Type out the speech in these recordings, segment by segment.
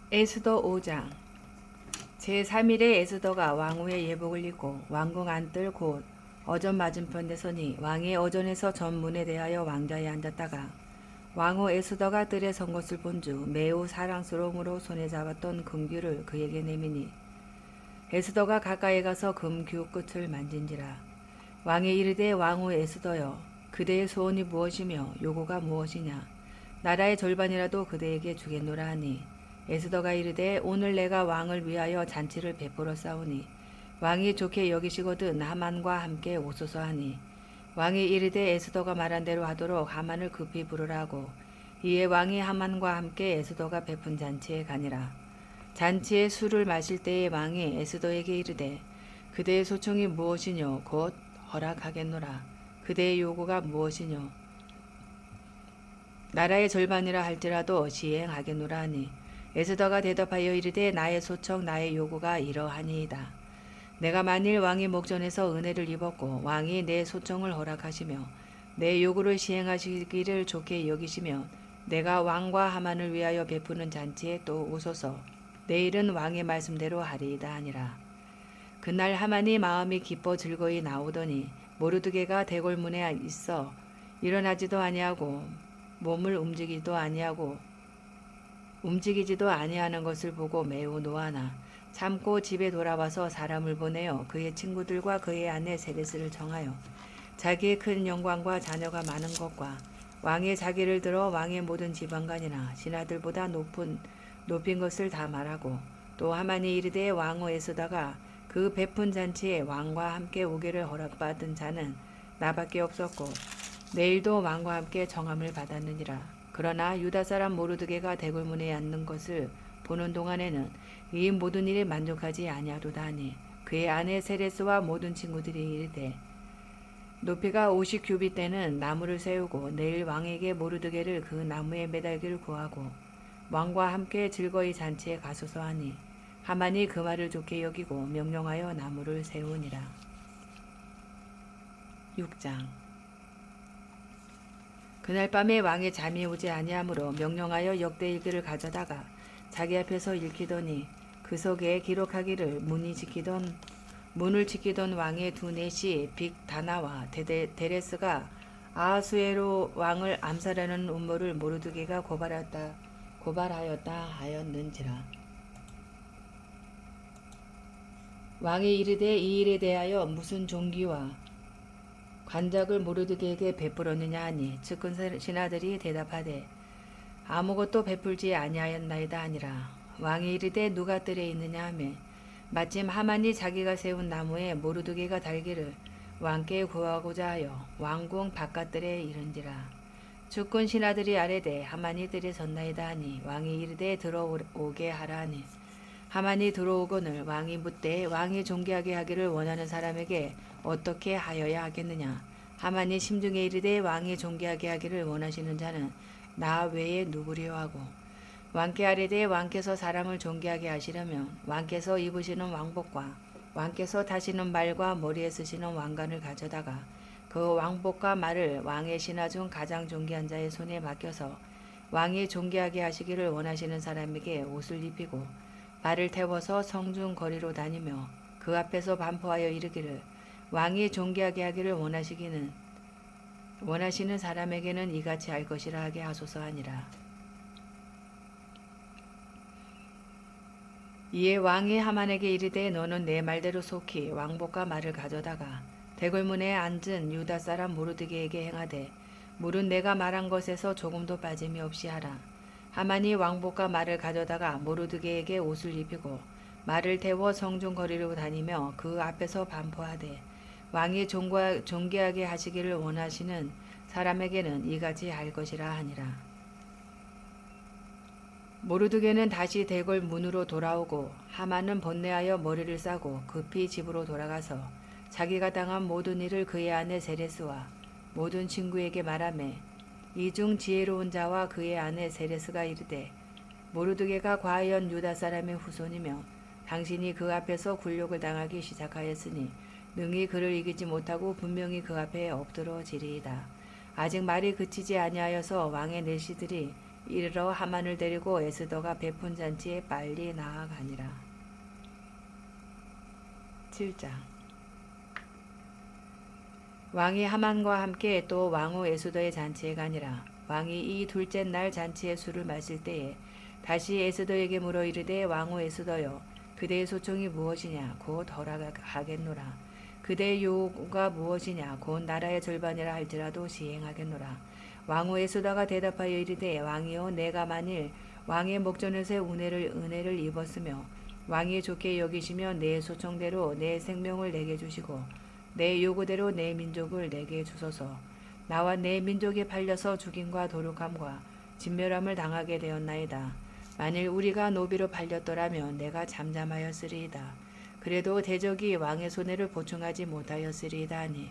에스더 5장. 제3일에 에스더가 왕후의 예복을 입고 왕궁 안뜰 곧 어전 맞은편에 서니 왕이 어전에서 전문에 대하여 왕좌에 앉았다가 왕후 에스더가 뜰에 선 것을 본즉 매우 사랑스러움으로 손에 잡았던 금규를 그에게 내미니 에스더가 가까이 가서 금규 끝을 만진지라. 왕이 이르되 왕후 에스더여 그대의 소원이 무엇이며 요구가 무엇이냐 나라의 절반이라도 그대에게 주겠노라 하니 에스더가 이르되 오늘 내가 왕을 위하여 잔치를 베풀어 싸우니 왕이 좋게 여기시거든 하만과 함께 오소서 하니 왕이 이르되 에스더가 말한 대로 하도록 하만을 급히 부르라 하고 이에 왕이 하만과 함께 에스더가 베푼 잔치에 가니라. 잔치에 술을 마실 때에 왕이 에스더에게 이르되 그대의 소청이 무엇이뇨 곧 허락하겠노라. 그대의 요구가 무엇이뇨 나라의 절반이라 할지라도 시행하겠노라 하니 에스더가 대답하여 이르되 나의 소청 나의 요구가 이러하니이다. 내가 만일 왕의 목전에서 은혜를 입었고 왕이 내 소청을 허락하시며 내 요구를 시행하시기를 좋게 여기시면 내가 왕과 하만을 위하여 베푸는 잔치에 또 오소서. 내일은 왕의 말씀대로 하리이다 하니라. 그날 하만이 마음이 기뻐 즐거이 나오더니 모르드게가 대궐문에 있어 일어나지도 아니하고 몸을 움직이지도 아니하는 것을 보고 매우 노하나 참고 집에 돌아와서 사람을 보내어 그의 친구들과 그의 아내 세레스를 청하여 자기의 큰 영광과 자녀가 많은 것과 왕의 자기를 들어 왕의 모든 지방간이나 신하들보다 높인 것을 다 말하고 또 하만이 이르되 왕후 에스더가 그 베푼 잔치에 왕과 함께 오기를 허락받은 자는 나밖에 없었고 내일도 왕과 함께 정함을 받았느니라. 그러나 유다 사람 모르드게가 대궐문에 앉는 것을 보는 동안에는 이 모든 일에 만족하지 아니하도다 하니 그의 아내 세레스와 모든 친구들이 이르되 높이가 50규빗 되는 나무를 세우고 내일 왕에게 모르드게를 그 나무에 매달기를 구하고 왕과 함께 즐거이 잔치에 가소서 하니 하만이 그 말을 좋게 여기고 명령하여 나무를 세우니라. 6장. 그날 밤에 왕의 잠이 오지 아니하므로 명령하여 역대일기를 가져다가 자기 앞에서 읽히더니 그 속에 기록하기를 문을 지키던 왕의 두 넷이 빅다나와 데레스가 아하수에로 왕을 암살하는 음모를 모르드게가 고발하였다 하였는지라. 왕이 이르되 이 일에 대하여 무슨 종기와 관작을 모르드게에게 베풀었느냐 하니 측근 신하들이 대답하되 아무것도 베풀지 아니하였나이다 하니라. 왕이 이르되 누가 뜰에 있느냐 하매 마침 하만이 자기가 세운 나무에 모르드게가 달기를 왕께 구하고자 하여 왕궁 바깥뜰에 이른지라. 측근 신하들이 아뢰되 하만이 뜰에 섰나이다 하니 왕이 이르되 들어오게 하라 하니 하만이 들어오거늘 왕이 묻되 왕이 존귀하게 하기를 원하는 사람에게 어떻게 하여야 하겠느냐. 하만이 심중에 이르되 왕이 존귀하게 하기를 원하시는 자는 나 외에 누구리요 하고 왕께 아뢰되 왕께서 사람을 존귀하게 하시려면 왕께서 입으시는 왕복과 왕께서 타시는 말과 머리에 쓰시는 왕관을 가져다가 그 왕복과 말을 왕의 신하 중 가장 존귀한 자의 손에 맡겨서 왕이 존귀하게 하시기를 원하시는 사람에게 옷을 입히고 말을 태워서 성중 거리로 다니며 그 앞에서 반포하여 이르기를 왕이 존귀하게 하기를 원하시는 사람에게는 이같이 할 것이라 하게 하소서 하니라. 이에 왕이 하만에게 이르되 너는 내 말대로 속히 왕복과 말을 가져다가 대궐문에 앉은 유다 사람 모르드게에게 행하되 물은 내가 말한 것에서 조금도 빠짐이 없이 하라. 하만이 왕복과 말을 가져다가 모르드게에게 옷을 입히고 말을 태워 성중 거리로 다니며 그 앞에서 반포하되 왕이 존귀하게 하시기를 원하시는 사람에게는 이같이 할 것이라 하니라. 모르드게는 다시 대궐 문으로 돌아오고 하만은 번뇌하여 머리를 싸고 급히 집으로 돌아가서 자기가 당한 모든 일을 그의 아내 세레스와 모든 친구에게 말하매 이 중 지혜로운 자와 그의 아내 세레스가 이르되 모르드게가 과연 유다 사람의 후손이며 당신이 그 앞에서 굴욕을 당하기 시작하였으니 능히 그를 이기지 못하고 분명히 그 앞에 엎드러지리이다. 아직 말이 그치지 아니하여서 왕의 내시들이 이르러 하만을 데리고 에스더가 베푼 잔치에 빨리 나아가니라. 7장. 왕이 하만과 함께 또 왕후 에스더의 잔치에 가니라. 왕이 이 둘째 날 잔치에 술을 마실 때에 다시 에스더에게 물어 이르되 왕후 에스더여 그대의 소총이 무엇이냐 곧 허락하겠노라. 그대의 요구가 무엇이냐 곧 나라의 절반이라 할지라도 시행하겠노라. 왕후 에스더가 대답하여 이르되 왕이여 내가 만일 왕의 목전에서 은혜를 입었으며 왕이 좋게 여기시며 내 소청대로 내 생명을 내게 주시고 내 요구대로 내 민족을 내게 주소서. 나와 내 민족이 팔려서 죽임과 도륙함과 진멸함을 당하게 되었나이다. 만일 우리가 노비로 팔렸더라면 내가 잠잠하였으리이다. 그래도 대적이 왕의 손해를 보충하지 못하였으리이다 하니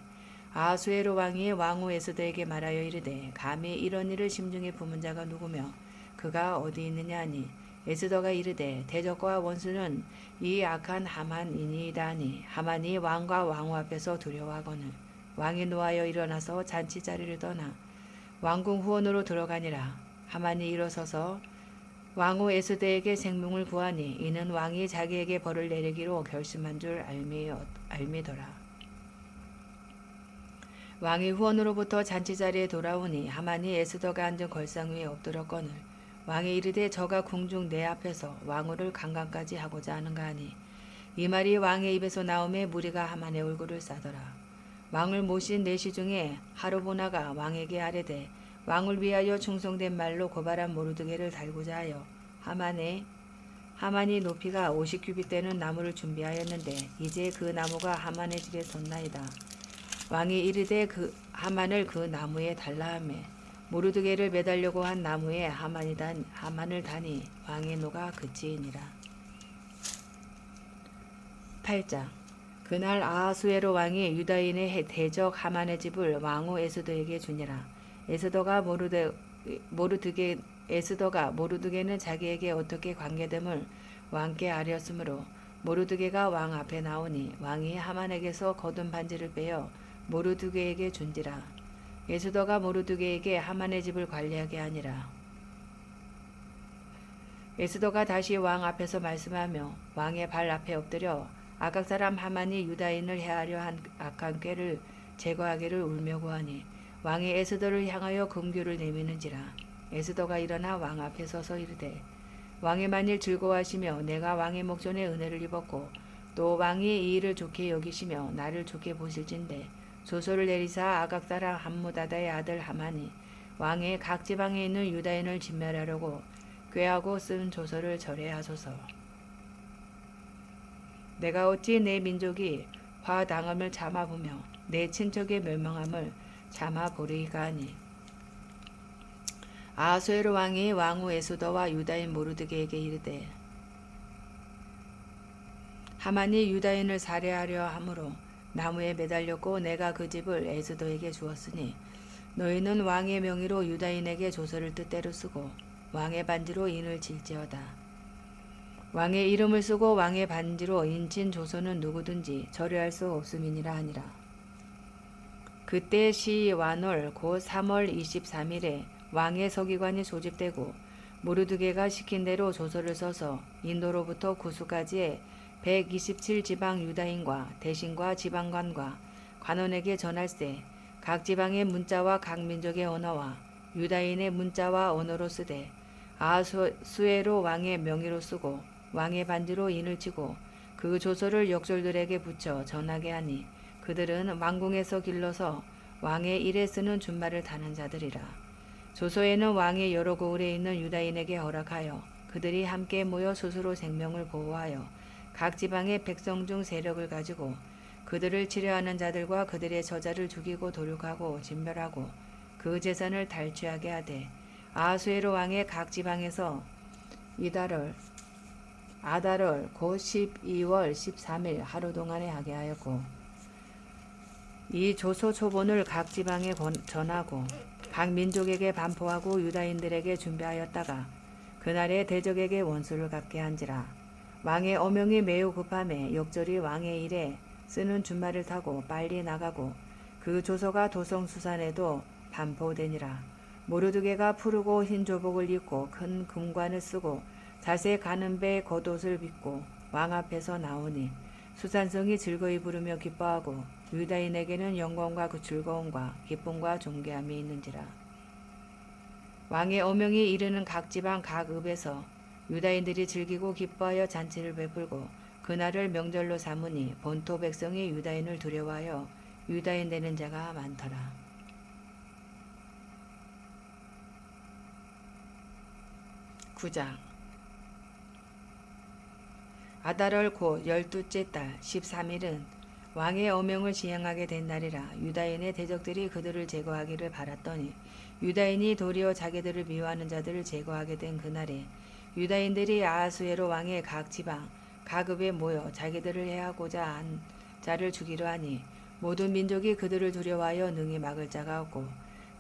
아하수에로 왕이 왕후 에스더에게 말하여 이르되 감히 이런 일을 심중에 품은 자가 누구며 그가 어디 있느냐 하니 에스더가 이르되 대적과 원수는 이 악한 하만이니이다 하니 하만이 왕과 왕후 앞에서 두려워하거늘 왕이 노하여 일어나서 잔치 자리를 떠나 왕궁 후원으로 들어가니라. 하만이 일어서서 왕후 에스더에게 생명을 구하니 이는 왕이 자기에게 벌을 내리기로 결심한 줄 알미더라. 왕이 후원으로부터 잔치 자리에 돌아오니 하만이 에스더가 앉은 걸상 위에 엎드렸거늘 왕이 이르되 저가 궁중 내 앞에서 왕후를 강간까지 하고자 하는가 하니 이 말이 왕의 입에서 나오매 무리가 하만의 얼굴을 싸더라. 왕을 모신 내시 중에 하르보나가 왕에게 아뢰되 왕을 위하여 충성된 말로 고발한 모르드게를 달고자 하여 하만이 높이가 50규빗 되는 나무를 준비하였는데 이제 그 나무가 하만의 집에 섰나이다. 왕이 이르되 하만을 그 나무에 달라 하며 모르드게를 매달려고 한 나무에 하만을 다니 왕의 노가 그치니라. 8장. 그날 아하수에로 왕이 유다인의 대적 하만의 집을 왕후 에스더에게 주니라. 에스더가 모르드게는 자기에게 어떻게 관계됨을 왕께 아뢰었으므로 모르드게가 왕 앞에 나오니 왕이 하만에게서 거둔 반지를 빼어 모르드게에게 준지라. 에스더가 모르드게에게 하만의 집을 관리하게 하니라. 에스더가 다시 왕 앞에서 말씀하며 왕의 발 앞에 엎드려 아각 사람 하만이 유다인을 해하려 한 악한 꾀를 제거하기를 울며 구하니 왕이 에스더를 향하여 금규를 내미는지라. 에스더가 일어나 왕 앞에 서서 이르되 왕이 만일 즐거워하시며 내가 왕의 목전에 은혜를 입었고 또 왕이 이 일을 좋게 여기시며 나를 좋게 보실진대 조서를 내리사 아각 사람 함무다다의 아들 하만이 왕의 각 지방에 있는 유다인을 진멸하려고 꾀하고 쓴 조서를 절해하소서. 내가 어찌 내 민족이 화당함을 참아보며 내 친척의 멸망함을 참아보리이까 하니 아하수에로 왕이 왕후 에스더와 유다인 모르드게에게 이르되 하만이 유다인을 살해하려 함으로 나무에 매달렸고 내가 그 집을 에스더에게 주었으니 너희는 왕의 명의로 유다인에게 조서를 뜻대로 쓰고 왕의 반지로 인을 칠지어다. 왕의 이름을 쓰고 왕의 반지로 인친 조서는 누구든지 절여할 수 없음이니라 하니라. 그때 시완월 곧 3월 23일에 왕의 서기관이 소집되고 모르드게가 시킨 대로 조서를 써서 인도로부터 구수까지의 127지방 유다인과 대신과 지방관과 관원에게 전할세 각 지방의 문자와 각 민족의 언어와 유다인의 문자와 언어로 쓰되 아하수에로 왕의 명의로 쓰고 왕의 반지로 인을 치고 그 조서를 역졸들에게 붙여 전하게 하니 그들은 왕궁에서 길러서 왕의 일에 쓰는 준말을 타는 자들이라. 조서에는 왕의 여러 고을에 있는 유다인에게 허락하여 그들이 함께 모여 스스로 생명을 보호하여 각 지방의 백성 중 세력을 가지고 그들을 치려하는 자들과 그들의 저자를 죽이고 도륙하고 진멸하고 그 재산을 탈취하게 하되 아하수에로 왕의 각 지방에서 아달월 곧 12월 13일 하루 동안에 하게 하였고 이 조서 초본을 각 지방에 전하고 각 민족에게 반포하고 유다인들에게 준비하였다가 그날에 대적에게 원수를 갚게 한지라. 왕의 어명이 매우 급함에 역절이 왕의 일에 쓰는 준말을 타고 빨리 나가고 그 조서가 도성수산에도 반포되니라. 모르드게가 푸르고 흰 조복을 입고 큰 금관을 쓰고 자세 가는 배 겉옷을 입고 왕 앞에서 나오니 수산성이 즐거이 부르며 기뻐하고 유다인에게는 영광과 그 즐거움과 기쁨과 존귀함이 있는지라. 왕의 어명이 이르는 각 지방 각 읍에서 유다인들이 즐기고 기뻐하여 잔치를 베풀고 그날을 명절로 삼으니 본토 백성이 유다인을 두려워하여 유다인 되는 자가 많더라. 9장. 아달월 곧 12째 달 13일은 왕의 어명을 시행하게 된 날이라. 유다인의 대적들이 그들을 제거하기를 바랐더니 유다인이 도리어 자기들을 미워하는 자들을 제거하게 된 그날에 유다인들이 아하수에로 왕의 각 지방 각 읍에 모여 자기들을 해하고자 한 자를 죽이려 하니 모든 민족이 그들을 두려워하여 능히 막을 자가 없고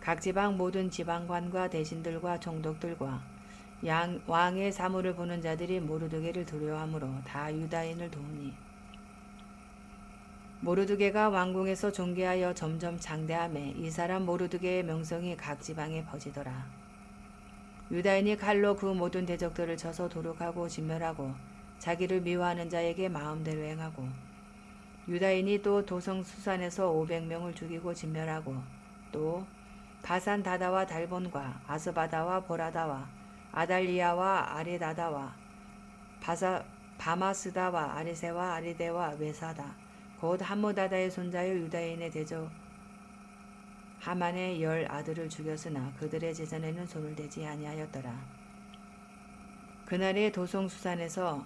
각 지방 모든 지방관과 대신들과 총독들과 왕의 사물을 보는 자들이 모르드게를 두려워하므로 다 유다인을 도우니 모르드게가 왕궁에서 존귀하여 점점 장대하매 이 사람 모르드게의 명성이 각 지방에 퍼지더라. 유다인이 칼로 그 모든 대적들을 쳐서 도륙하고 진멸하고 자기를 미워하는 자에게 마음대로 행하고 유다인이 또 도성 수산에서 500명을 죽이고 진멸하고 또 바산 다다와 달본과 아스바다와 보라다와 아달리아와 아레다다와 바마스다와 아리세와 아리데와 외사다 곧 함무다다의 손자여 유다인의 대적 하만의 10 아들을 죽였으나 그들의 재산에는 손을 대지 아니하였더라. 그날에 도성 수산에서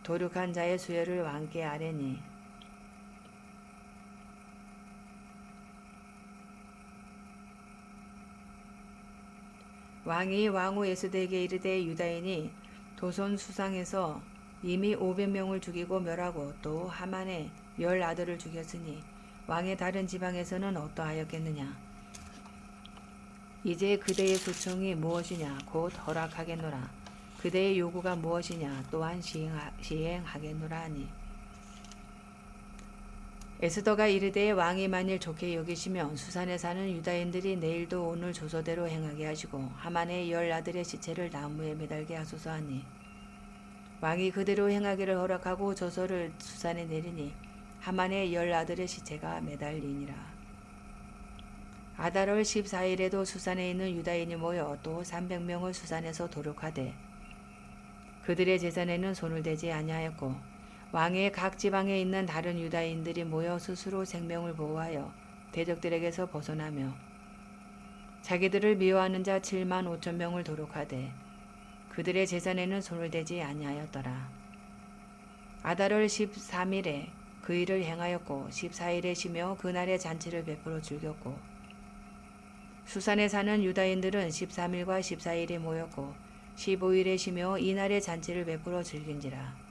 도륙한 자의 수여를 왕께 아뢰니 왕이 왕후 에스더에게 이르되 유다인이 도선 수상에서 이미 500명을 죽이고 멸하고 또 하만의 10 아들을 죽였으니 왕의 다른 지방에서는 어떠하였겠느냐. 이제 그대의 소청이 무엇이냐 곧 허락하겠노라. 그대의 요구가 무엇이냐 또한 시행하겠노라 하니 에스더가 이르되 왕이 만일 좋게 여기시면 수산에 사는 유다인들이 내일도 오늘 조서대로 행하게 하시고 하만의 10 아들의 시체를 나무에 매달게 하소서 하니 왕이 그대로 행하기를 허락하고 조서를 수산에 내리니 하만의 10 아들의 시체가 매달리니라. 아달월 14일에도 수산에 있는 유다인이 모여 또 300명을 수산에서 도륙하되 그들의 재산에는 손을 대지 아니하였고 왕의 각 지방에 있는 다른 유다인들이 모여 스스로 생명을 보호하여 대적들에게서 벗어나며 자기들을 미워하는 자 7만 5천 명을 도륙하되 그들의 재산에는 손을 대지 아니하였더라. 아달월 13일에 그 일을 행하였고 14일에 쉬며 그날의 잔치를 베풀어 즐겼고 수산에 사는 유다인들은 13일과 14일에 모였고 15일에 쉬며 이날의 잔치를 베풀어 즐긴지라.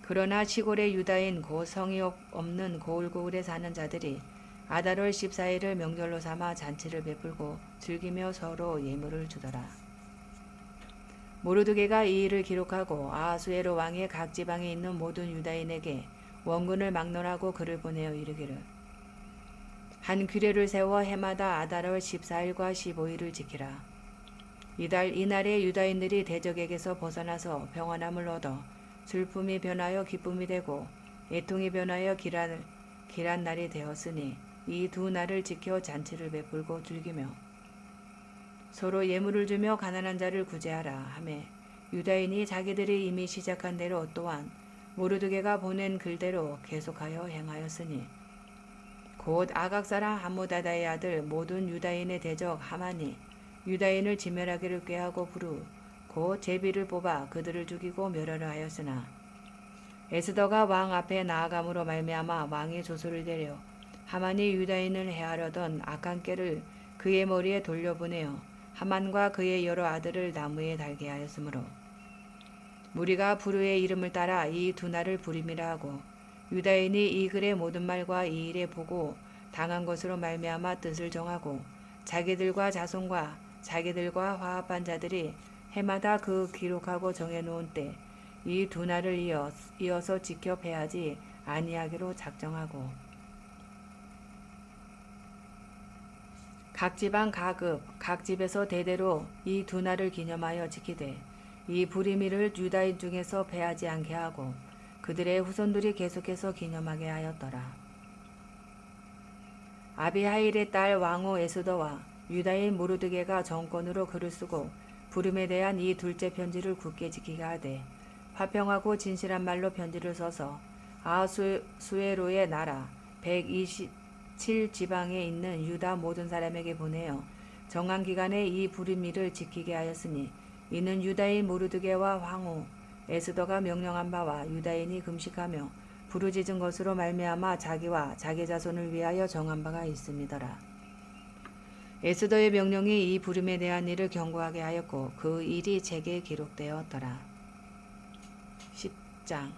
그러나 시골의 유다인 곧 성이 없는 고을고을에 사는 자들이 아달월 14일을 명절로 삼아 잔치를 베풀고 즐기며 서로 예물을 주더라. 모르드게가 이 일을 기록하고 아하수에로 왕의 각 지방에 있는 모든 유다인에게 원군을 막론하고 글을 보내어 이르기를 한 규례를 세워 해마다 아달월 14일과 15일을 지키라. 이날에 유다인들이 대적에게서 벗어나서 평안함을 얻어 슬픔이 변하여 기쁨이 되고 애통이 변하여 길한 날이 되었으니 이 두 날을 지켜 잔치를 베풀고 즐기며 서로 예물을 주며 가난한 자를 구제하라 하매 유다인이 자기들이 이미 시작한 대로 또한 모르드게가 보낸 글대로 계속하여 행하였으니 곧 아각 사람 함무다다의 아들 모든 유다인의 대적 하만이 유다인을 진멸하기를 꾀하고 부르 곧 제비를 뽑아 그들을 죽이고 멸하려 하였으나 에스더가 왕 앞에 나아감으로 말미암아 왕이 조서를 내려 하만이 유다인을 해하려던 악한 꾀를 그의 머리에 돌려보내어 하만과 그의 여러 아들을 나무에 달게 하였으므로 무리가 부르의 이름을 따라 이 두 날을 부림이라 하고 유다인이 이 글의 모든 말과 이 일에 보고 당한 것으로 말미암아 뜻을 정하고 자기들과 자손과 자기들과 화합한 자들이 해마다 그 기록하고 정해놓은 때 이 두 날을 이어서 지켜 패하지 아니하기로 작정하고 각 지방 가급 각 집에서 대대로 이 두 날을 기념하여 지키되 이 불임일을 유다인 중에서 패하지 않게 하고 그들의 후손들이 계속해서 기념하게 하였더라. 아비하일의 딸 왕후 에스더와 유다인 모르드게가 정권으로 글을 쓰고 불임에 대한 이 둘째 편지를 굳게 지키게 하되 화평하고 진실한 말로 편지를 써서 아하수에로의 나라 127지방에 있는 유다 모든 사람에게 보내어 정한 기간에 이 불임일을 지키게 하였으니 이는 유다인 모르드게와 왕후 에스더가 명령한 바와 유다인이 금식하며 부르짖은 것으로 말미암아 자기와 자기 자손을 위하여 정한 바가 있음이더라. 에스더의 명령이 이 불임에 대한 일을 경고하게 하였고 그 일이 책에 기록되었더라. 10장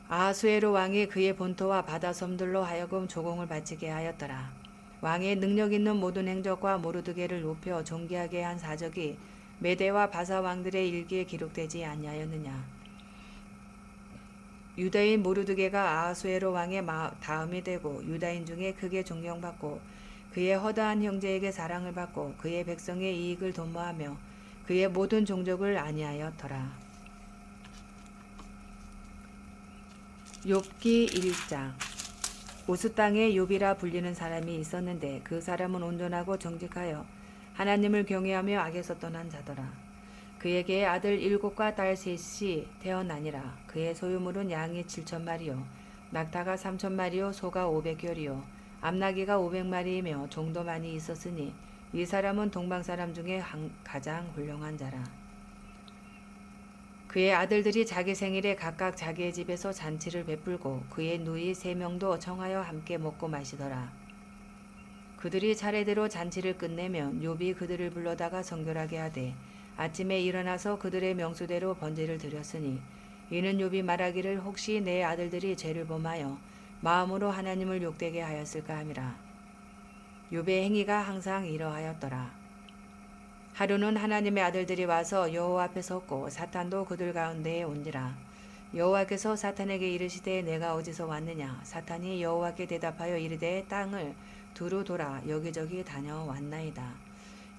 아하수에로 왕이 그의 본토와 바다 섬들로 하여금 조공을 바치게 하였더라. 왕의 능력 있는 모든 행적과 모르드게를 높여 존귀하게 한 사적이 메대와 바사 왕들의 일기에 기록되지 아니하였느냐. 유다인 모르드게가 아하수에로 왕의 다음이 되고 유다인 중에 크게 존경받고 그의 허다한 형제에게 사랑을 받고 그의 백성의 이익을 도모하며 그의 모든 종족을 안위하였더라. 욥기 1장 우스 땅에 욥이라 불리는 사람이 있었는데 그 사람은 온전하고 정직하여 하나님을 경외하며 악에서 떠난 자더라. 그에게 아들 7과 딸 3이 태어나니라. 그의 소유물은 양이 7,000마리요 낙타가 3,000마리요 소가 500결이요 암나귀가 500마리이며 종도 많이 있었으니 이 사람은 동방사람 중에 가장 훌륭한 자라. 그의 아들들이 자기 생일에 각각 자기의 집에서 잔치를 베풀고 그의 누이 3명도 청하여 함께 먹고 마시더라. 그들이 차례대로 잔치를 끝내면 욥이 그들을 불러다가 성결하게 하되 아침에 일어나서 그들의 명수대로 번제를 드렸으니 이는 욥이 말하기를 혹시 내 아들들이 죄를 범하여 마음으로 하나님을 욕되게 하였을까 함이라. 욥의 행위가 항상 이러하였더라. 하루는 하나님의 아들들이 와서 여호와 앞에 섰고 사탄도 그들 가운데에 온지라. 여호와께서 사탄에게 이르시되 내가 어디서 왔느냐. 사탄이 여호와께 대답하여 이르되 땅을 두루 돌아 여기저기 다녀왔나이다.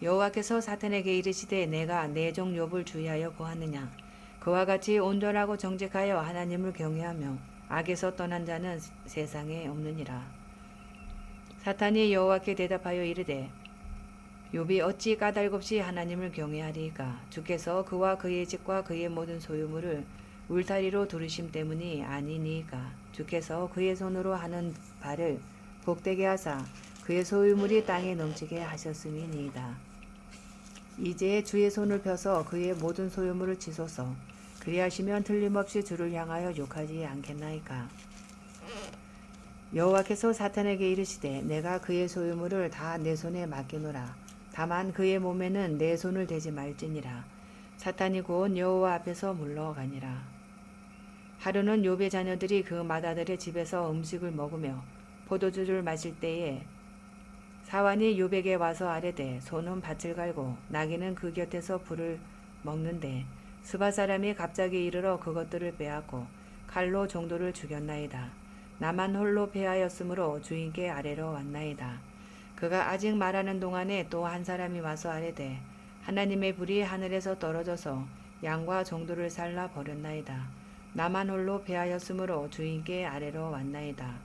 여호와께서 사탄에게 이르시되 내가 내 종 욥을 주의하여 보았느냐. 그와 같이 온전하고 정직하여 하나님을 경외하며 악에서 떠난 자는 세상에 없느니라. 사탄이 여호와께 대답하여 이르되 욥이 어찌 까닭없이 하나님을 경외하리이까. 주께서 그와 그의 집과 그의 모든 소유물을 울타리로 두르심 때문이 아니니이까. 주께서 그의 손으로 하는 바를 복되게 하사 그의 소유물이 땅에 넘치게 하셨음이니이다. 이제 주의 손을 펴서 그의 모든 소유물을 치소서. 그리하시면 틀림없이 주를 향하여 욕하지 않겠나이까. 여호와께서 사탄에게 이르시되 내가 그의 소유물을 다 내 손에 맡기노라. 다만 그의 몸에는 내 손을 대지 말지니라. 사탄이 곧 여호와 앞에서 물러가니라. 하루는 욥의 자녀들이 그 맏아들의 집에서 음식을 먹으며 포도주를 마실 때에 사환이 욥에게 와서 아뢰되 소는 밭을 갈고 나귀는 그 곁에서 풀을 먹는데 스바 사람이 갑자기 이르러 그것들을 빼앗고 칼로 종도를 죽였나이다. 나만 홀로 패하였으므로 주인께 아뢰러 왔나이다. 그가 아직 말하는 동안에 또 한 사람이 와서 아뢰되 하나님의 불이 하늘에서 떨어져서 양과 종도를 살라 버렸나이다. 나만 홀로 패하였으므로 주인께 아뢰러 왔나이다.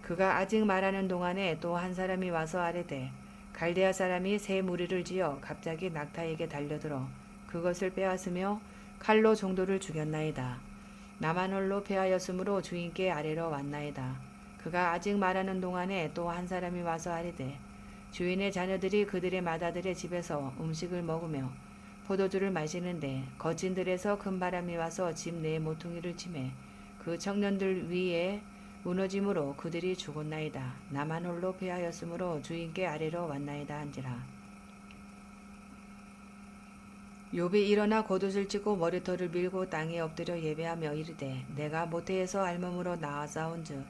그가 아직 말하는 동안에 또 한 사람이 와서 아뢰되 갈대아 사람이 새 무리를 지어 갑자기 낙타에게 달려들어 그것을 빼앗으며 칼로 종도를 죽였나이다. 나만 홀로 패하였으므로 주인께 아뢰러 왔나이다. 그가 아직 말하는 동안에 또 한 사람이 와서 아뢰되 주인의 자녀들이 그들의 맏아들의 집에서 음식을 먹으며 포도주를 마시는데 거친들에서 큰 바람이 와서 집 내 모퉁이를 치매 그 청년들 위에 무너짐으로 그들이 죽었나이다. 나만 홀로 패하였으므로 주인께 아뢰러 왔나이다 한지라. 욥이 일어나 겉옷을 찢고 머리털을 밀고 땅에 엎드려 예배하며 이르되 내가 모태에서 알몸으로 나아싸운즉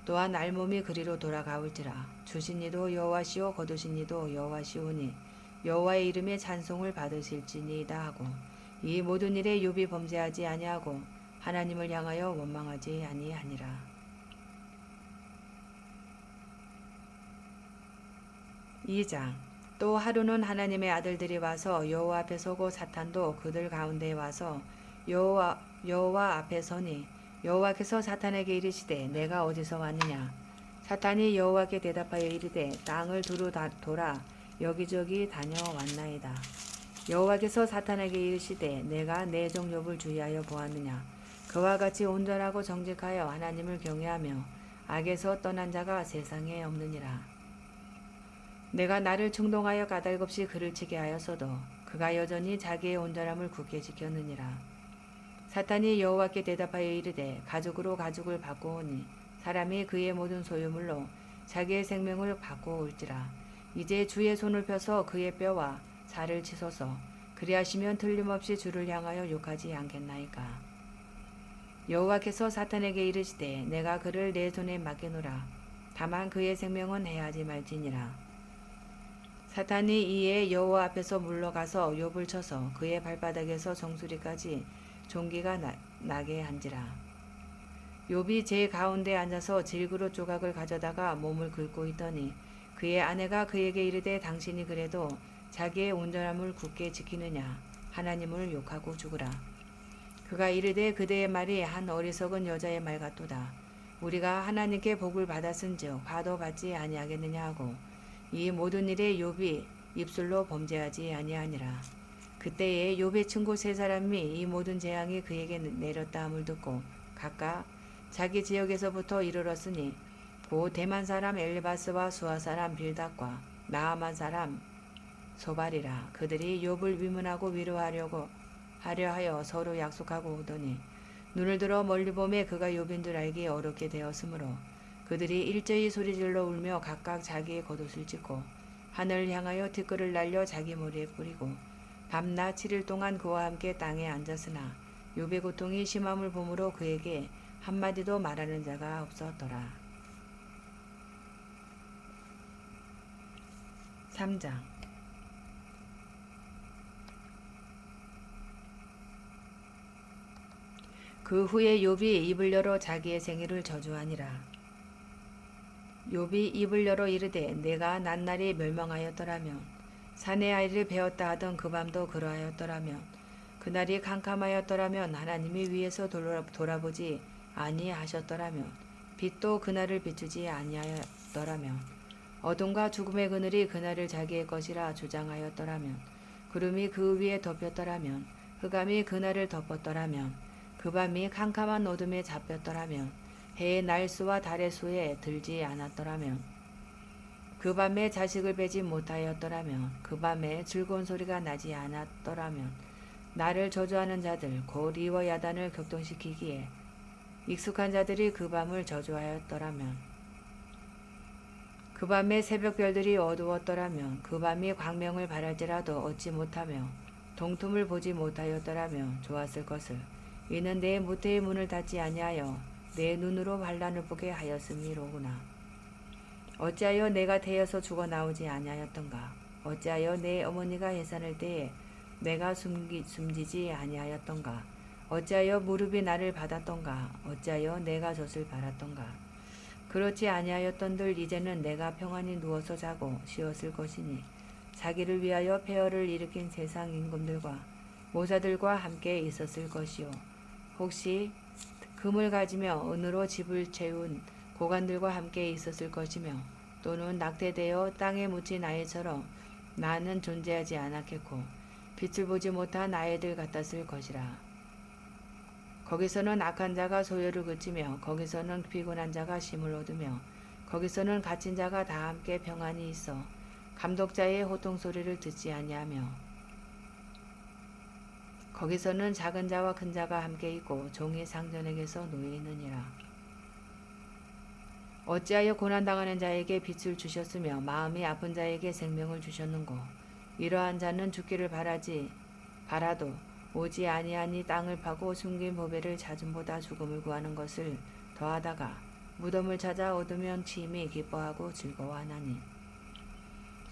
또한 알몸이 그리로 돌아가올지라. 주신 이도 여호와시오 거두신 이도 여호와시오니 여호와의 이름에 찬송을 받으실지니이다 하고 이 모든 일에 욥이 범죄하지 아니하고 하나님을 향하여 원망하지 아니하니라. 2장. 또 하루는 하나님의 아들들이 와서 여호와 앞에 서고 사탄도 그들 가운데에 와서 여호와 앞에 서니 여호와께서 사탄에게 이르시되 내가 어디서 왔느냐. 사탄이 여호와께 대답하여 이르되 땅을 두루 돌아 여기저기 다녀왔나이다. 여호와께서 사탄에게 이르시되 내가 내 종 욥을 주의하여 보았느냐. 그와 같이 온전하고 정직하여 하나님을 경외하며 악에서 떠난 자가 세상에 없느니라. 내가 나를 충동하여 까닭없이 그를 치게 하였어도 그가 여전히 자기의 온전함을 굳게 지켰느니라. 사탄이 여호와께 대답하여 이르되 가죽으로 가죽을 바꾸오니 사람이 그의 모든 소유물로 자기의 생명을 바꾸올지라. 이제 주의 손을 펴서 그의 뼈와 살을 치소서. 그리하시면 틀림없이 주를 향하여 욕하지 않겠나이까. 여호와께서 사탄에게 이르시되 내가 그를 내 손에 맡기노라. 다만 그의 생명은 해하지 말지니라. 사탄이 이에 여호와 앞에서 물러가서 욥을 쳐서 그의 발바닥에서 정수리까지 종기가 나게 한지라. 욥이 제 가운데 앉아서 질그릇 조각을 가져다가 몸을 긁고 있더니 그의 아내가 그에게 이르되 당신이 그래도 자기의 온전함을 굳게 지키느냐. 하나님을 욕하고 죽으라. 그가 이르되 그대의 말이 한 어리석은 여자의 말 같도다. 우리가 하나님께 복을 받았은즉 화도 받지 아니하겠느냐 하고 이 모든 일에 욥이 입술로 범죄하지 아니하니라. 그때에 욥의 친구 세 사람이 이 모든 재앙이 그에게 내렸다 함을 듣고 각각 자기 지역에서부터 이르렀으니 곧 대만 사람 엘리바스와 수아 사람 빌닷과 나아만 사람 소발이라. 그들이 욥을 위문하고 위로하려 하여 서로 약속하고 오더니 눈을 들어 멀리 보매 그가 욥인 줄 알기 어렵게 되었으므로 그들이 일제히 소리질러 울며 각각 자기의 겉옷을 찢고 하늘을 향하여 티끌을 날려 자기 머리에 뿌리고 밤낮 7일 동안 그와 함께 땅에 앉았으나 욥의 고통이 심함을 보므로 그에게 한마디도 말하는 자가 없었더라. 3장. 그 후에 욥이 입을 열어 자기의 생일을 저주하니라. 욥이 입을 열어 이르되 내가 낱날이 멸망하였더라면 사내 아이를 베었다 하던 그 밤도 그러하였더라면 그날이 캄캄하였더라면 하나님이 위에서 돌아보지 아니하셨더라면 빛도 그날을 비추지 아니하였더라면 어둠과 죽음의 그늘이 그날을 자기의 것이라 주장하였더라면 구름이 그 위에 덮였더라면 흑암이 그날을 덮었더라면 그 밤이 캄캄한 어둠에 잡혔더라면 해의 날수와 달의 수에 들지 않았더라면 그 밤에 자식을 베지 못하였더라면 그 밤에 즐거운 소리가 나지 않았더라면 나를 저주하는 자들 곧 이와 야단을 격동시키기에 익숙한 자들이 그 밤을 저주하였더라면 그 밤에 새벽별들이 어두웠더라면 그 밤이 광명을 바랄지라도 얻지 못하며 동틈을 보지 못하였더라면 좋았을 것을. 이는 내 모태의 문을 닫지 아니하여 내 눈으로 환난을 보게 하였음이로구나. 어찌하여 내가 태어서 죽어 나오지 아니하였던가. 어찌하여 내 어머니가 해산할 때에 내가 숨지지 아니하였던가. 어찌하여 무릎이 나를 받았던가. 어찌하여 내가 젖을 바랐던가. 그렇지 아니하였던들 이제는 내가 평안히 누워서 자고 쉬었을 것이니 자기를 위하여 폐허를 일으킨 세상 임금들과 모사들과 함께 있었을 것이요. 혹시 금을 가지며 은으로 집을 채운 고관들과 함께 있었을 것이며 또는 낙태되어 땅에 묻힌 아이처럼 나는 존재하지 않았겠고 빛을 보지 못한 아이들 같았을 것이라. 거기서는 악한 자가 소요를 그치며 거기서는 피곤한 자가 쉼을 얻으며 거기서는 갇힌 자가 다 함께 평안히 있어 감독자의 호통 소리를 듣지 아니하며 거기서는 작은 자와 큰 자가 함께 있고 종이 상전에게서 놓여 있느니라. 어찌하여 고난당하는 자에게 빛을 주셨으며 마음이 아픈 자에게 생명을 주셨는고. 이러한 자는 죽기를 바라도 오지 아니하니 땅을 파고 숨긴 보배를 찾음보다 죽음을 구하는 것을 더하다가 무덤을 찾아 얻으면 심히 기뻐하고 즐거워하나니.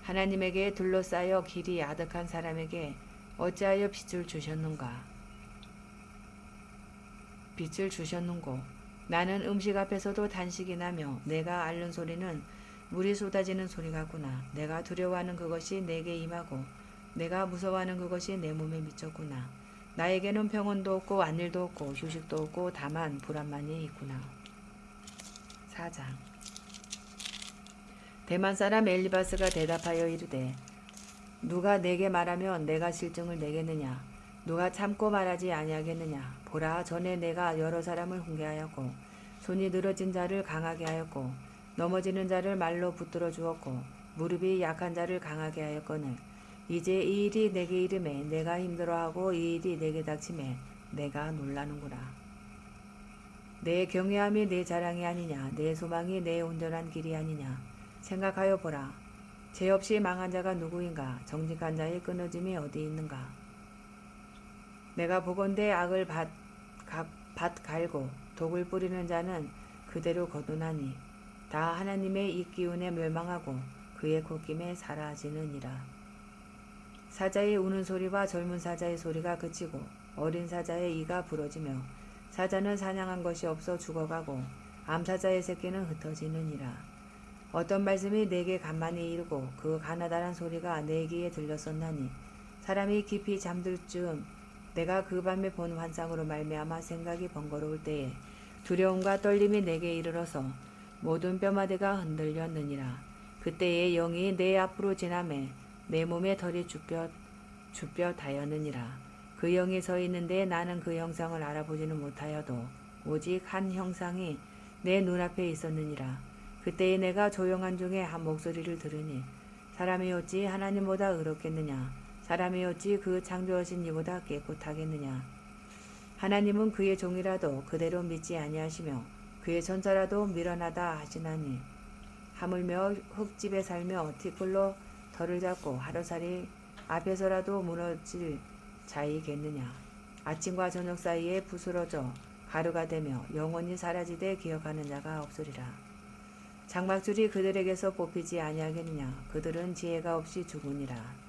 하나님에게 둘러싸여 길이 아득한 사람에게 어찌하여 빛을 주셨는고. 나는 음식 앞에서도 단식이 나며 내가 앓는 소리는 물이 쏟아지는 소리 같구나. 내가 두려워하는 그것이 내게 임하고 내가 무서워하는 그것이 내 몸에 미쳤구나. 나에게는 평온도 없고 안일도 없고 휴식도 없고 다만 불안만이 있구나. 4장. 대만 사람 엘리바스가 대답하여 이르되 누가 내게 말하면 내가 실증을 내겠느냐. 누가 참고 말하지 아니하겠느냐. 보라, 전에 내가 여러 사람을 훈계하였고 손이 늘어진 자를 강하게 하였고 넘어지는 자를 말로 붙들어 주었고 무릎이 약한 자를 강하게 하였거늘 이제 이 일이 내게 이름에 내가 힘들어하고 이 일이 내게 닥침에 내가 놀라는구나. 내 경외함이 내 자랑이 아니냐. 내 소망이 내 온전한 길이 아니냐. 생각하여 보라. 죄 없이 망한 자가 누구인가. 정직한 자의 끊어짐이 어디 있는가. 내가 보건대 악을 밭 갈고 독을 뿌리는 자는 그대로 거두나니 다 하나님의 이 기운에 멸망하고 그의 콧김에 사라지느니라. 사자의 우는 소리와 젊은 사자의 소리가 그치고 어린 사자의 이가 부러지며 사자는 사냥한 것이 없어 죽어가고 암사자의 새끼는 흩어지느니라. 어떤 말씀이 내게 간만히 이르고 그 가나다란 소리가 내 귀에 들렸었나니 사람이 깊이 잠들 즈음 내가 그 밤에 본 환상으로 말미암아 생각이 번거로울 때에 두려움과 떨림이 내게 이르러서 모든 뼈마디가 흔들렸느니라. 그때에 영이 내 앞으로 지나매 내 몸에 털이 주뼛하였느니라. 그 영이 서 있는데 나는 그 형상을 알아보지는 못하여도 오직 한 형상이 내 눈앞에 있었느니라. 그때에 내가 조용한 중에 한 목소리를 들으니 사람이 어찌 하나님보다 의롭겠느냐. 사람이 어찌 그 창조하신 이보다 깨끗하겠느냐. 하나님은 그의 종이라도 그대로 믿지 아니하시며 그의 전사라도 미련하다 하시나니 하물며 흙집에 살며 티끌로 털을 잡고 하루살이 앞에서라도 무너질 자이겠느냐. 아침과 저녁 사이에 부스러져 가루가 되며 영원히 사라지되 기억하는 자가 없으리라. 장막줄이 그들에게서 뽑히지 아니하겠느냐. 그들은 지혜가 없이 죽으니라.